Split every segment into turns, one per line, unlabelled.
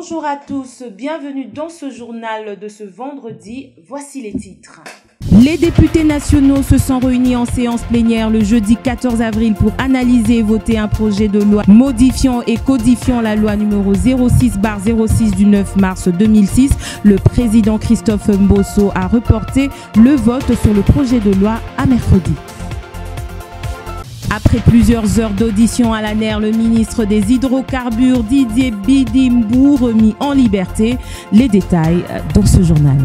Bonjour à tous, bienvenue dans ce journal de ce vendredi. Voici les titres. Les députés nationaux se sont réunis en séance plénière le jeudi 14 avril pour analyser et voter un projet de loi modifiant et codifiant la loi numéro 06/06 du 9 mars 2006. Le président Christophe Mbosso a reporté le vote sur le projet de loi à mercredi. Après plusieurs heures d'audition à la NER, le ministre des Hydrocarbures Didier Bidimbo remis en liberté. Les détails dans ce journal.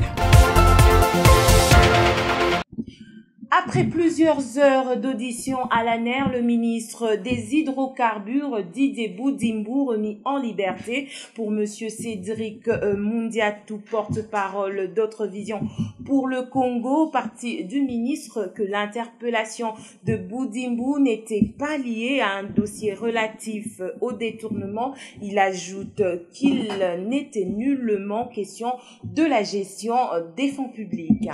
Après plusieurs heures d'audition à la NER, le ministre des Hydrocarbures Didier Bidimbo remis en liberté. Pour Monsieur Cédric Mundiatou, porte-parole d'Autre Vision pour le Congo, parti du ministre, que l'interpellation de Bidimbo n'était pas liée à un dossier relatif au détournement. Il ajoute qu'il n'était nullement question de la gestion des fonds publics.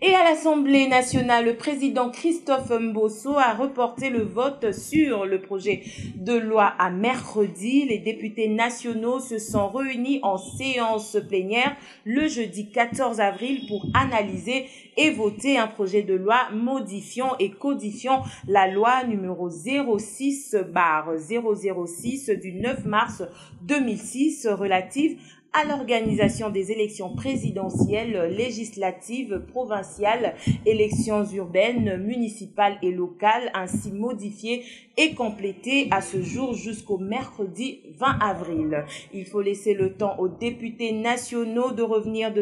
Et à l'Assemblée nationale, le président Christophe Mbosso a reporté le vote sur le projet de loi à mercredi. Les députés nationaux se sont réunis en séance plénière le jeudi 14 avril pour analyser et voter un projet de loi modifiant et codifiant la loi numéro 06/006 du 9 mars 2006 relative à l'organisation des élections présidentielles, législatives, provinciales, élections urbaines, municipales et locales, ainsi modifiées et complétées à ce jour jusqu'au mercredi 20 avril. Il faut laisser le temps aux députés nationaux de revenir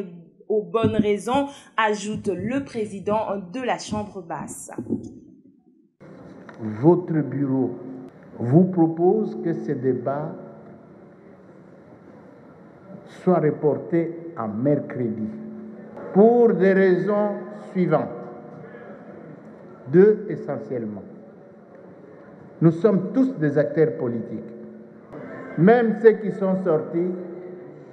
aux bonnes raisons, ajoute le président de la Chambre basse.
Votre bureau vous propose que ce débat soit reporté à mercredi pour des raisons suivantes. Deux essentiellement. Nous sommes tous des acteurs politiques. Même ceux qui sont sortis,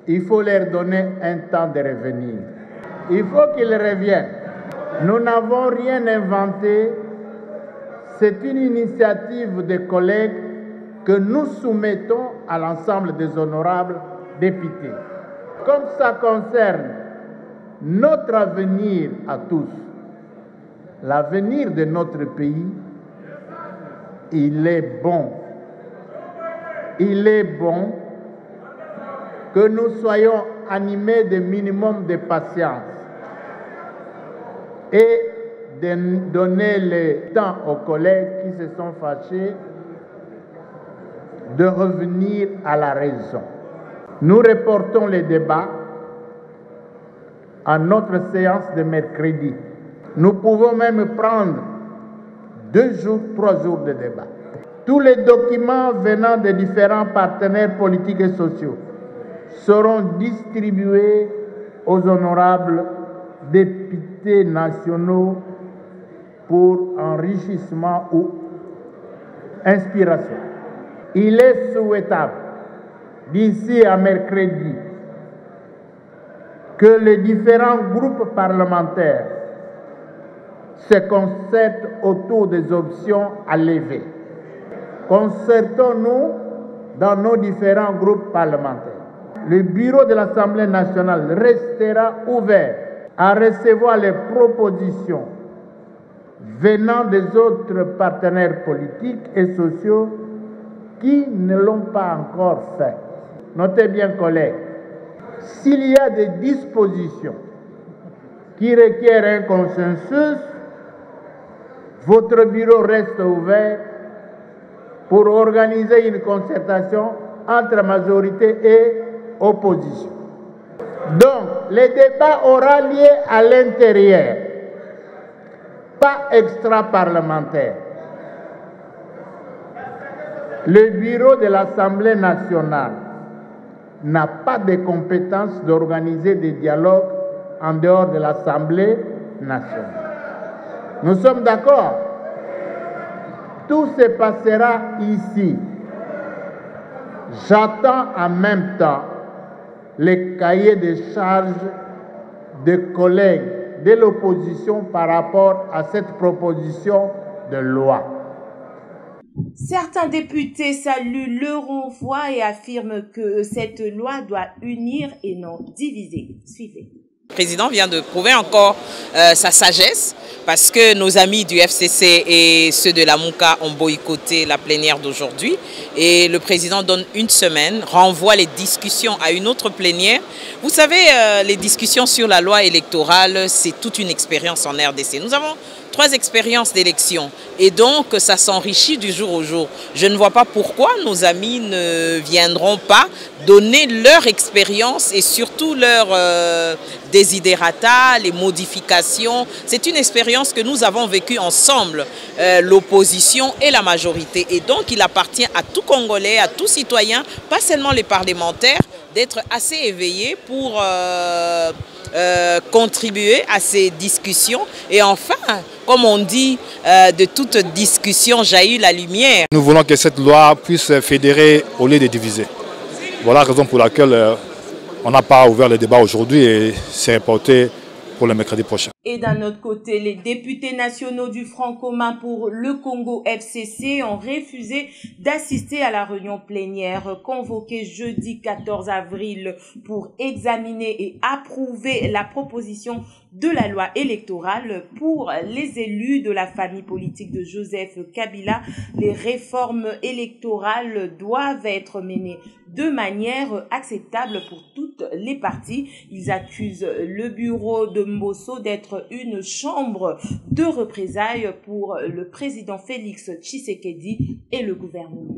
il faut leur donner un temps de revenir. Il faut qu'ils reviennent. Nous n'avons rien inventé. C'est une initiative des collègues que nous soumettons à l'ensemble des honorables députés. Comme ça concerne notre avenir à tous, l'avenir de notre pays, il est bon que nous soyons animés de minimum de patience et de donner le temps aux collègues qui se sont fâchés de revenir à la raison. Nous reportons les débats à notre séance de mercredi. Nous pouvons même prendre 2 jours, 3 jours de débat. Tous les documents venant des différents partenaires politiques et sociaux seront distribués aux honorables députés nationaux pour enrichissement ou inspiration. Il est souhaitable d'ici à mercredi que les différents groupes parlementaires se concertent autour des options à lever. Concertons-nous dans nos différents groupes parlementaires. Le bureau de l'Assemblée nationale restera ouvert à recevoir les propositions venant des autres partenaires politiques et sociaux qui ne l'ont pas encore fait. Notez bien, collègues, s'il y a des dispositions qui requièrent un consensus, votre bureau reste ouvert pour organiser une concertation entre majorité et opposition. Donc, le débat aura lieu à l'intérieur, pas extra-parlementaire. Le bureau de l'Assemblée nationale n'a pas de compétence d'organiser des dialogues en dehors de l'Assemblée nationale. Nous sommes d'accord? Tout se passera ici. J'attends en même temps les cahiers de charges des collègues de l'opposition par rapport à cette proposition de loi.
Certains députés saluent le renvoi et affirment que cette loi doit unir et non diviser. Suivez.
Le président vient de prouver encore sa sagesse parce que nos amis du FCC et ceux de la Mouka ont boycotté la plénière d'aujourd'hui et le président donne une semaine, renvoie les discussions à une autre plénière. Vous savez, les discussions sur la loi électorale, c'est toute une expérience en RDC. Nous avons 3 expériences d'élection et donc ça s'enrichit du jour au jour. Je ne vois pas pourquoi nos amis ne viendront pas donner leur expérience et surtout leur desiderata, les modifications. C'est une expérience que nous avons vécue ensemble, l'opposition et la majorité. Et donc il appartient à tout Congolais, à tout citoyen, pas seulement les parlementaires, d'être assez éveillés pour contribuer à ces discussions. Et enfin, comme on dit, de toute discussion jaillit la lumière.
Nous voulons que cette loi puisse fédérer au lieu de diviser. Voilà la raison pour laquelle on n'a pas ouvert le débat aujourd'hui et c'est reporté pour le mercredi prochain.
Et d'un autre côté, les députés nationaux du Front commun pour le Congo FCC ont refusé d'assister à la réunion plénière convoquée jeudi 14 avril pour examiner et approuver la proposition de la loi électorale pour les élus de la famille politique de Joseph Kabila. Les réformes électorales doivent être menées de manière acceptable pour toutes les parties. Ils accusent le bureau de Mbosso d'être une chambre de représailles pour le président Félix Tshisekedi et le gouvernement.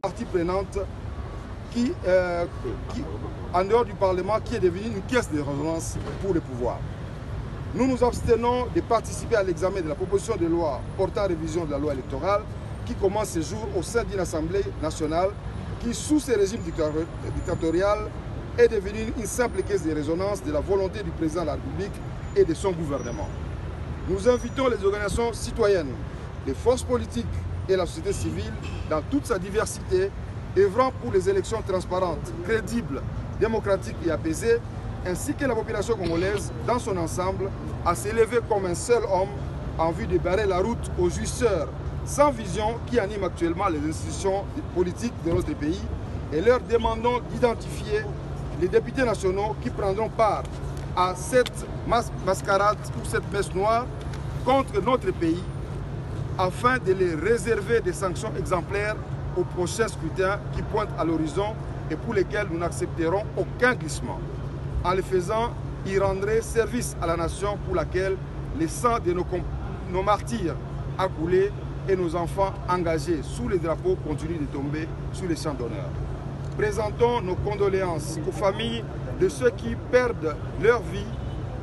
Partie prenante qui, en dehors du Parlement, qui est devenue une caisse de résonance pour le pouvoir. Nous nous abstenons de participer à l'examen de la proposition de loi portant révision de la loi électorale qui commence ce jour au sein d'une Assemblée nationale qui, sous ce régime dictatorial, est devenue une simple caisse de résonance de la volonté du président de la République et de son gouvernement. Nous invitons les organisations citoyennes, les forces politiques et la société civile dans toute sa diversité, œuvrant pour les élections transparentes, crédibles, démocratiques et apaisées, ainsi que la population congolaise dans son ensemble, à s'élever comme un seul homme en vue de barrer la route aux jouisseurs sans vision qui animent actuellement les institutions politiques de notre pays et leur demandons d'identifier les députés nationaux qui prendront part à cette mascarade ou cette messe noire contre notre pays afin de les réserver des sanctions exemplaires au prochain scrutin qui pointe à l'horizon et pour lesquels nous n'accepterons aucun glissement. En le faisant, il rendrait service à la nation pour laquelle le sang de nos martyrs a coulé et nos enfants engagés sous les drapeaux continuent de tomber sur les champs d'honneur. Présentons nos condoléances aux familles de ceux qui perdent leur vie,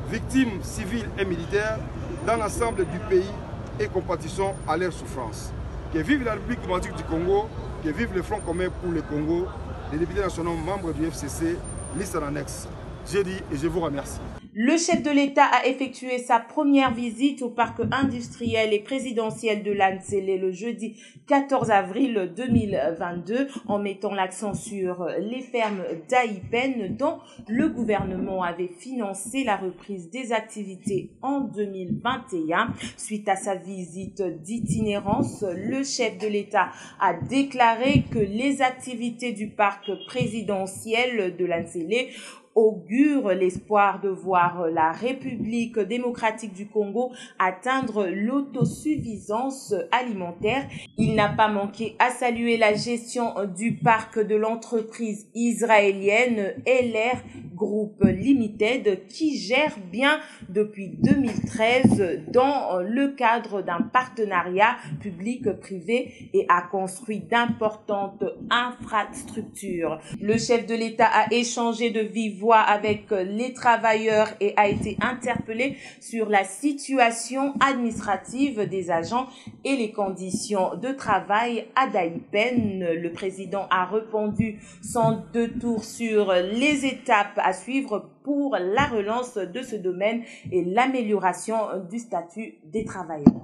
victimes civiles et militaires, dans l'ensemble du pays et compatissons à leur souffrance. Que vive la République démocratique du Congo, que vive le Front commun pour le Congo, les députés nationaux membres du FCC, liste en annexe. J'ai dit et je vous remercie.
Le chef de l'État a effectué sa première visite au parc industriel et présidentiel de Lanzélé le jeudi 14 avril 2022 en mettant l'accent sur les fermes d'Aïpen dont le gouvernement avait financé la reprise des activités en 2021. Suite à sa visite d'itinérance, le chef de l'État a déclaré que les activités du parc présidentiel de Lanzélé augure l'espoir de voir la République démocratique du Congo atteindre l'autosuffisance alimentaire. Il n'a pas manqué à saluer la gestion du parc de l'entreprise israélienne LR Group Limited qui gère bien depuis 2013 dans le cadre d'un partenariat public-privé et a construit d'importantes infrastructures. Le chef de l'État a échangé de vive voix avec les travailleurs et a été interpellé sur la situation administrative des agents et les conditions de travail à Daïpen. Le président a répondu sans deux tours sur les étapes à suivre pour la relance de ce domaine et l'amélioration du statut des travailleurs.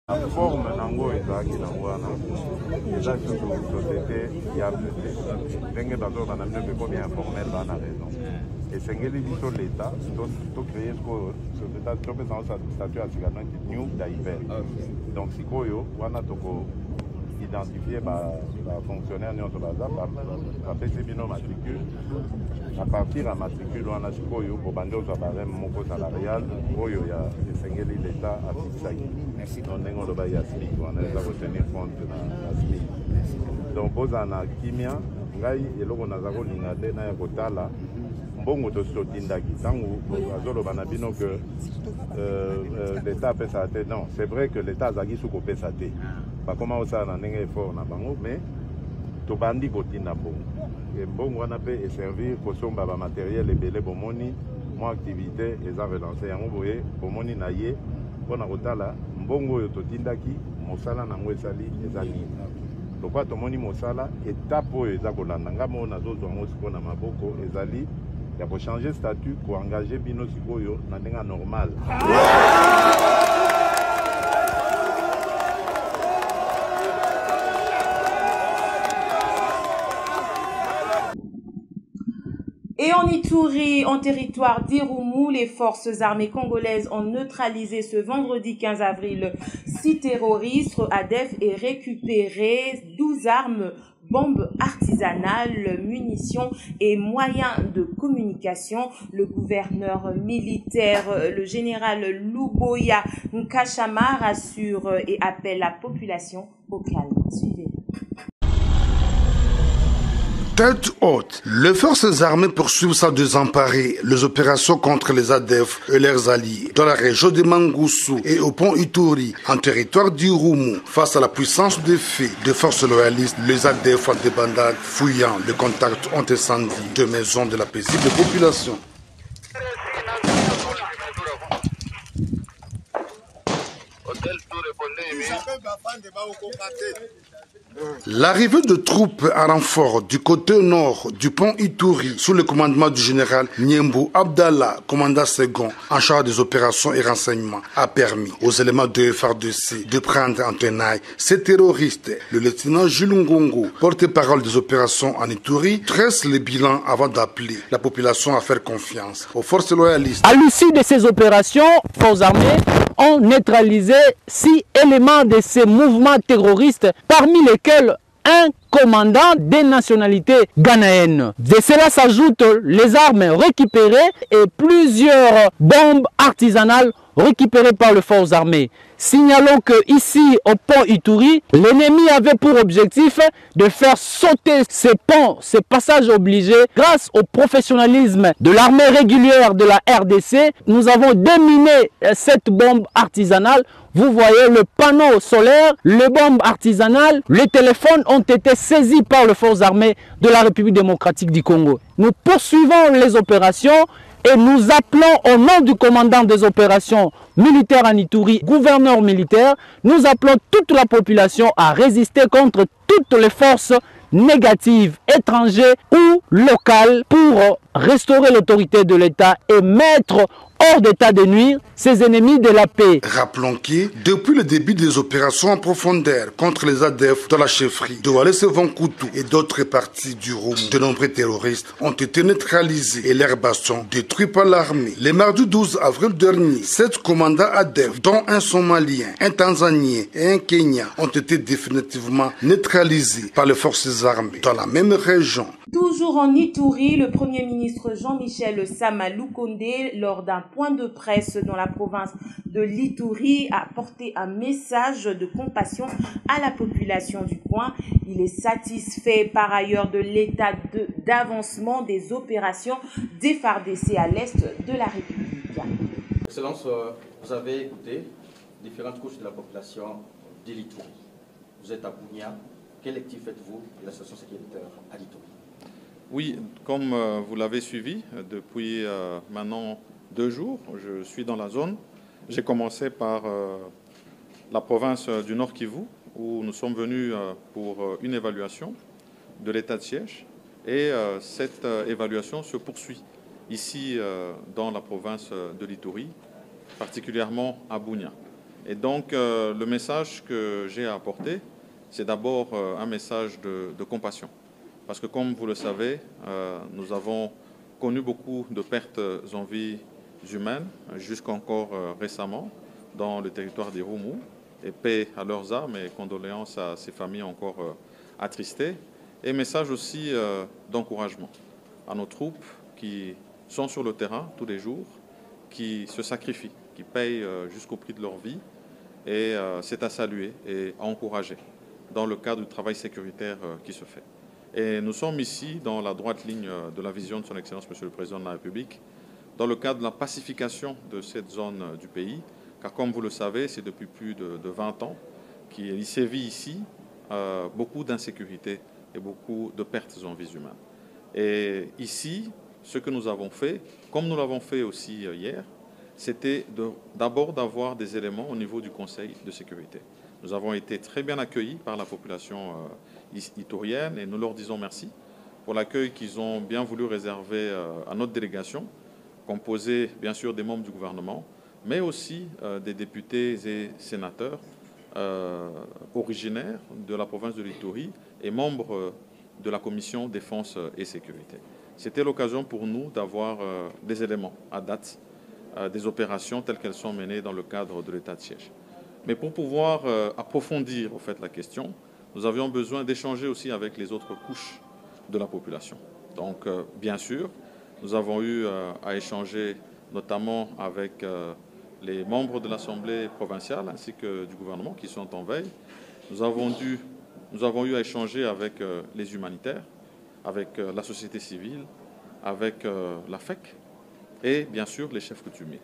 La forme nango ezalaki nango wana eza surtout société fiable te ndenge bazoloba na bino bekomi informel bana raison esengeli biso l'État tocreye sikoyo topesa statut ya sika noti new Daïpen donc sikoyo wana identifier les fonctionnaires nyonso baza bapesi bino matricule à partir ya matricule wana sikoyo bobandi ozwa barème moko salarial oyo ya esengeli l'État afikisaki no ndenge oloba ya SMIC wana eza kotenir compte na SMIC donc bozala na kimia ngai eloko naza kolinga te na ya kotala mbongo totindaki ntango azoloba na bino que l'État apesa te non c'est vrai que l'État azalaki su kopesa te bakoma osala na ndenge effort na bango mais tobandi kotinda mbongo mbongo wana mpe eservir kosomba bamateriel ebele bomoni mwa activité eza relance yango boye bomoni na ye mpona kotala mbongo oyo totindaki mosala nango esali eza nini lokwa tomoni mosala etape oyo eza kolanda nga moo nazozwa yango sikoyo na maboko ezali ya kochanger statut koengage bino sikoyo na ndenge normal.
Et en Ituri, en territoire d'Irumu, les forces armées congolaises ont neutralisé ce vendredi 15 avril 6 terroristes ADF et récupéré 12 armes, bombes artisanales, munitions et moyens de communication. Le gouverneur militaire, le général Luboya Nkashama, rassure et appelle la population au calme. Suivez.
Tête haute, les forces armées poursuivent sans désemparer les opérations contre les ADF et leurs alliés dans la région de Mangoussou et au pont Ituri, en territoire d'Irumu. Face à la puissance des faits des forces loyalistes, les ADF en débandade fouillant les contacts ont incendié deux maisons de la paisible population. L'arrivée de troupes à renfort du côté nord du pont Ituri sous le commandement du général Niembou Abdallah, commandant second en charge des opérations et renseignements, a permis aux éléments de FARDC de prendre en tenaille ces terroristes. Le lieutenant Jules Ngongo, porte-parole des opérations en Ituri, dresse le bilan avant d'appeler la population à faire confiance aux forces loyalistes.
À l'issue de ces opérations, forces armées ont neutralisé 6 éléments de ces mouvements terroristes, parmi lesquels un commandant des nationalités ghanéennes. De cela s'ajoutent les armes récupérées et plusieurs bombes artisanales récupérées par les forces armées. Signalons que ici au pont Ituri, l'ennemi avait pour objectif de faire sauter ces ponts, ces passages obligés. Grâce au professionnalisme de l'armée régulière de la RDC, nous avons déminé cette bombe artisanale. Vous voyez le panneau solaire, les bombes artisanales, les téléphones ont été saisis par les forces armées de la République démocratique du Congo. Nous poursuivons les opérations et nous appelons au nom du commandant des opérations militaires en Ituri, gouverneur militaire, nous appelons toute la population à résister contre toutes les forces négatives, étrangères ou locales, pour restaurer l'autorité de l'État et mettre hors d'état de nuire ses ennemis de la paix.
Rappelons que, depuis le début des opérations en profondeur contre les ADF dans la chefferie de Walese-Vankoutou et d'autres parties du Roumu, de nombreux terroristes ont été neutralisés et leurs bastions détruits par l'armée. Le mardi 12 avril dernier, 7 commandants ADF, dont un Somalien, un Tanzanien et un Kenyan, ont été définitivement neutralisés par les forces armées dans la même région.
Toujours en Ituri, le Premier ministre Jean-Michel Sama Lukonde, lors d'un point de presse dans la province de l'Ituri, a porté un message de compassion à la population du coin. Il est satisfait par ailleurs de l'état d'avancement des opérations des FARDC à l'est de la République.
Excellence, vous avez écouté différentes couches de la population de l'Ituri. Vous êtes à Bunia. Quelle lecture faites-vous de la situation sécuritaire à l'Ituri?
Oui, comme vous l'avez suivi depuis maintenant 2 jours, je suis dans la zone. J'ai commencé par la province du Nord Kivu, où nous sommes venus pour une évaluation de l'état de siège. Et cette évaluation se poursuit ici dans la province de l'Ituri, particulièrement à Bunia. Et donc le message que j'ai à apporter, c'est d'abord un message de compassion. Parce que comme vous le savez, nous avons connu beaucoup de pertes en vie humaines, jusqu'encore récemment, dans le territoire des Roumu. et paix à leurs âmes et condoléances à ces familles encore attristées. Et message aussi d'encouragement à nos troupes qui sont sur le terrain tous les jours, qui se sacrifient, qui payent jusqu'au prix de leur vie. Et c'est à saluer et à encourager dans le cadre du travail sécuritaire qui se fait. Et nous sommes ici dans la droite ligne de la vision de son Excellence Monsieur le Président de la République, dans le cadre de la pacification de cette zone du pays, car comme vous le savez, c'est depuis plus de 20 ans qu'il sévit ici beaucoup d'insécurité et beaucoup de pertes en vies humaines. Et ici, ce que nous avons fait, comme nous l'avons fait aussi hier, c'était d'abord d'avoir des éléments au niveau du Conseil de sécurité. Nous avons été très bien accueillis par la population itourienne et nous leur disons merci pour l'accueil qu'ils ont bien voulu réserver à notre délégation, composée bien sûr des membres du gouvernement, mais aussi des députés et sénateurs originaires de la province de l'Itourie et membres de la commission défense et sécurité. C'était l'occasion pour nous d'avoir des éléments à date, des opérations telles qu'elles sont menées dans le cadre de l'état de siège. Mais pour pouvoir approfondir au fait la question, nous avions besoin d'échanger aussi avec les autres couches de la population. Donc bien sûr, nous avons eu à échanger notamment avec les membres de l'Assemblée provinciale ainsi que du gouvernement qui sont en veille. Nous avons eu à échanger avec les humanitaires, avec la société civile, avec la FEC et bien sûr les chefs coutumiers.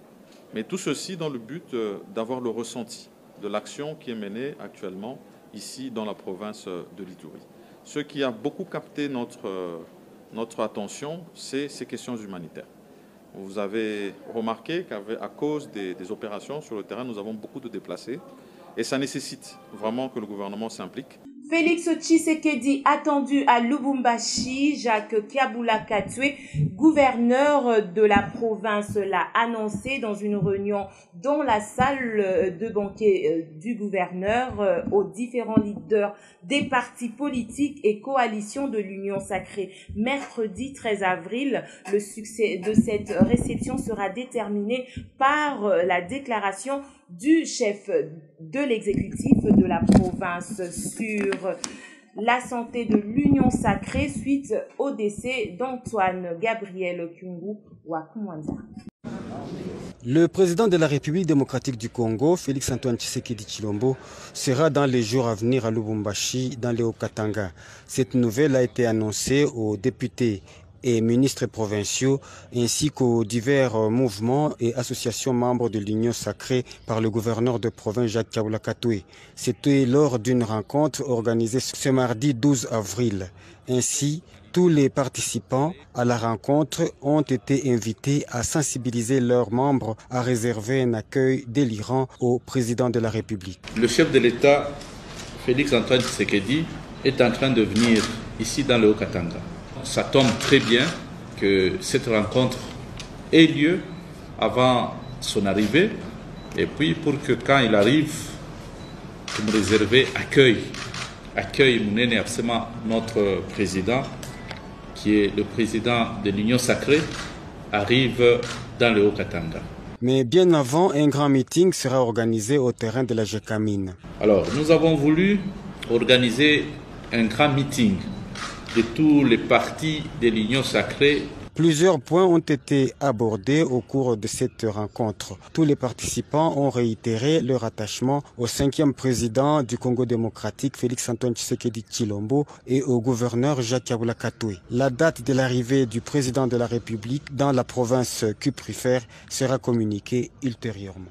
Mais tout ceci dans le but d'avoir le ressenti de l'action qui est menée actuellement ici dans la province de l'Itourie. Ce qui a beaucoup capté notre attention, c'est ces questions humanitaires. Vous avez remarqué qu'à cause des opérations sur le terrain, nous avons beaucoup de déplacés et ça nécessite vraiment que le gouvernement s'implique.
Félix Tshisekedi attendu à Lubumbashi, Jacques Kabula Katwe, gouverneur de la province, l'a annoncé dans une réunion dans la salle de banquet du gouverneur aux différents leaders des partis politiques et coalitions de l'Union sacrée. Mercredi 13 avril, le succès de cette réception sera déterminé par la déclaration du chef de l'exécutif de la province sur la santé de l'Union sacrée suite au décès d'Antoine Gabriel Kyungu Wakumwanza.
Le président de la République démocratique du Congo, Félix-Antoine Tshisekedi Tshilombo, sera dans les jours à venir à Lubumbashi, dans les Haut-Katanga. Cette nouvelle a été annoncée aux députés et ministres provinciaux ainsi qu'aux divers mouvements et associations membres de l'Union sacrée par le gouverneur de province Jacques Kabula Katwe. C'était lors d'une rencontre organisée ce mardi 12 avril. Ainsi, tous les participants à la rencontre ont été invités à sensibiliser leurs membres à réserver un accueil délirant au président de la République.
Le chef de l'État, Félix-Antoine Tshisekedi, est en train de venir ici dans le Haut-Katanga. Ça tombe très bien que cette rencontre ait lieu avant son arrivée et puis pour que quand il arrive, pour me réserver accueil mon absolument notre président qui est le président de l'Union sacrée arrive dans le Haut-Katanga.
Mais bien avant, un grand meeting sera organisé au terrain de la Gécamine.
Alors, nous avons voulu organiser un grand meeting de tous les partis de l'Union sacrée.
Plusieurs points ont été abordés au cours de cette rencontre. Tous les participants ont réitéré leur attachement au 5e président du Congo démocratique, Félix-Antoine Tshisekedi Tshilombo, et au gouverneur Jacques Kabula Katwe. La date de l'arrivée du président de la République dans la province cuprifère sera communiquée ultérieurement.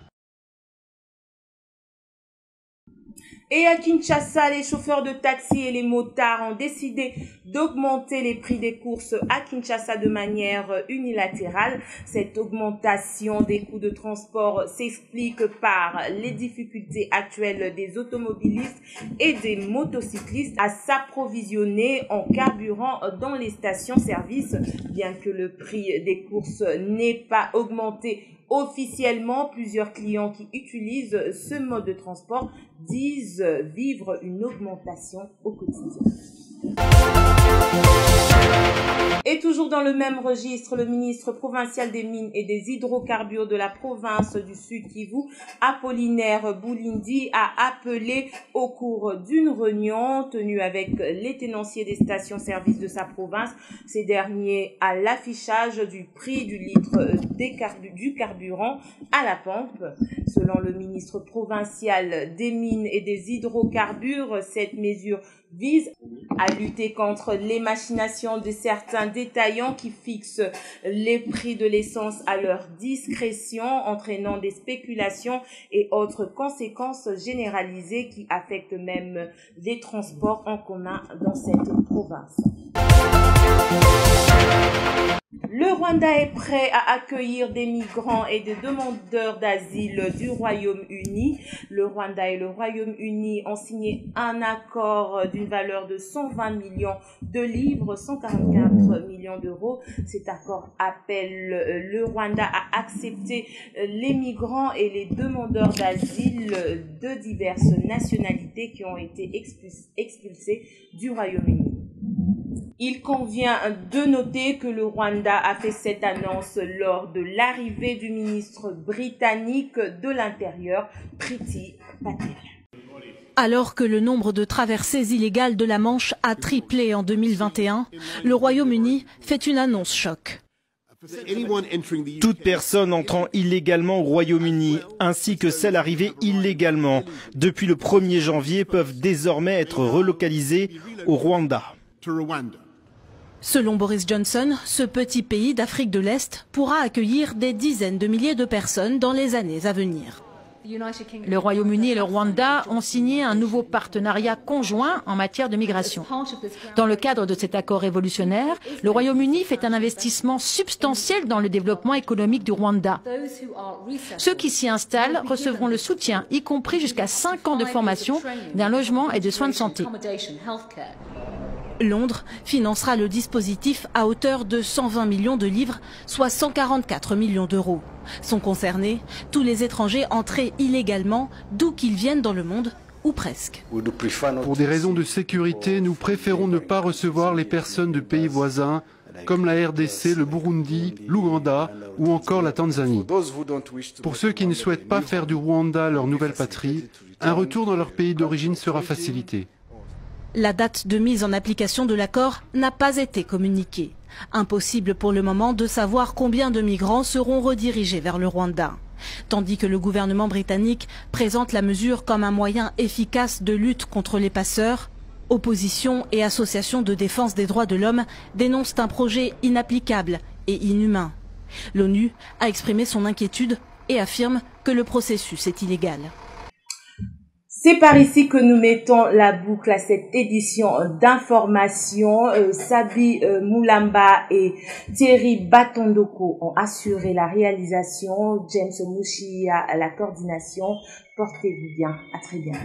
Et à Kinshasa, les chauffeurs de taxi et les motards ont décidé d'augmenter les prix des courses à Kinshasa de manière unilatérale. Cette augmentation des coûts de transport s'explique par les difficultés actuelles des automobilistes et des motocyclistes à s'approvisionner en carburant dans les stations-service. Bien que le prix des courses n'ait pas augmenté officiellement, plusieurs clients qui utilisent ce mode de transport disent vivre une augmentation au quotidien. Et toujours dans le même registre, le ministre provincial des Mines et des Hydrocarbures de la province du Sud Kivu, Apollinaire Boulindi, a appelé au cours d'une réunion tenue avec les tenanciers des stations-service de sa province, ces derniers à l'affichage du prix du litre du carburant à la pompe. Selon le ministre provincial des Mines et des Hydrocarbures, cette mesure vise à lutter contre les machinations de certains détaillants qui fixent les prix de l'essence à leur discrétion, entraînant des spéculations et autres conséquences généralisées qui affectent même les transports en commun dans cette province. Le Rwanda est prêt à accueillir des migrants et des demandeurs d'asile du Royaume-Uni. Le Rwanda et le Royaume-Uni ont signé un accord d'une valeur de 120 millions de livres, 144 millions d'euros. Cet accord appelle le Rwanda à accepter les migrants et les demandeurs d'asile de diverses nationalités qui ont été expulsés du Royaume-Uni. Il convient de noter que le Rwanda a fait cette annonce lors de l'arrivée du ministre britannique de l'Intérieur, Priti Patel.
Alors que le nombre de traversées illégales de la Manche a triplé en 2021, le Royaume-Uni fait une annonce choc.
Toute personne entrant illégalement au Royaume-Uni, ainsi que celles arrivées illégalement, depuis le 1er janvier, peuvent désormais être relocalisées au Rwanda.
Selon Boris Johnson, ce petit pays d'Afrique de l'Est pourra accueillir des dizaines de milliers de personnes dans les années à venir.
Le Royaume-Uni et le Rwanda ont signé un nouveau partenariat conjoint en matière de migration. Dans le cadre de cet accord révolutionnaire, le Royaume-Uni fait un investissement substantiel dans le développement économique du Rwanda. Ceux qui s'y installent recevront le soutien, y compris jusqu'à 5 ans de formation, d'un logement et de soins de santé.
Londres financera le dispositif à hauteur de 120 millions de livres, soit 144 millions d'euros. Sont concernés tous les étrangers entrés illégalement, d'où qu'ils viennent dans le monde, ou presque.
Pour des raisons de sécurité, nous préférons ne pas recevoir les personnes de pays voisins, comme la RDC, le Burundi, l'Ouganda ou encore la Tanzanie. Pour ceux qui ne souhaitent pas faire du Rwanda leur nouvelle patrie, un retour dans leur pays d'origine sera facilité.
La date de mise en application de l'accord n'a pas été communiquée. Impossible pour le moment de savoir combien de migrants seront redirigés vers le Rwanda. Tandis que le gouvernement britannique présente la mesure comme un moyen efficace de lutte contre les passeurs, opposition et associations de défense des droits de l'homme dénoncent un projet inapplicable et inhumain. L'ONU a exprimé son inquiétude et affirme que le processus est illégal.
C'est par ici que nous mettons la boucle à cette édition d'information. Sabi Moulamba et Thierry Batondoko ont assuré la réalisation. James Mouchia à la coordination. Portez-vous bien. À très bientôt.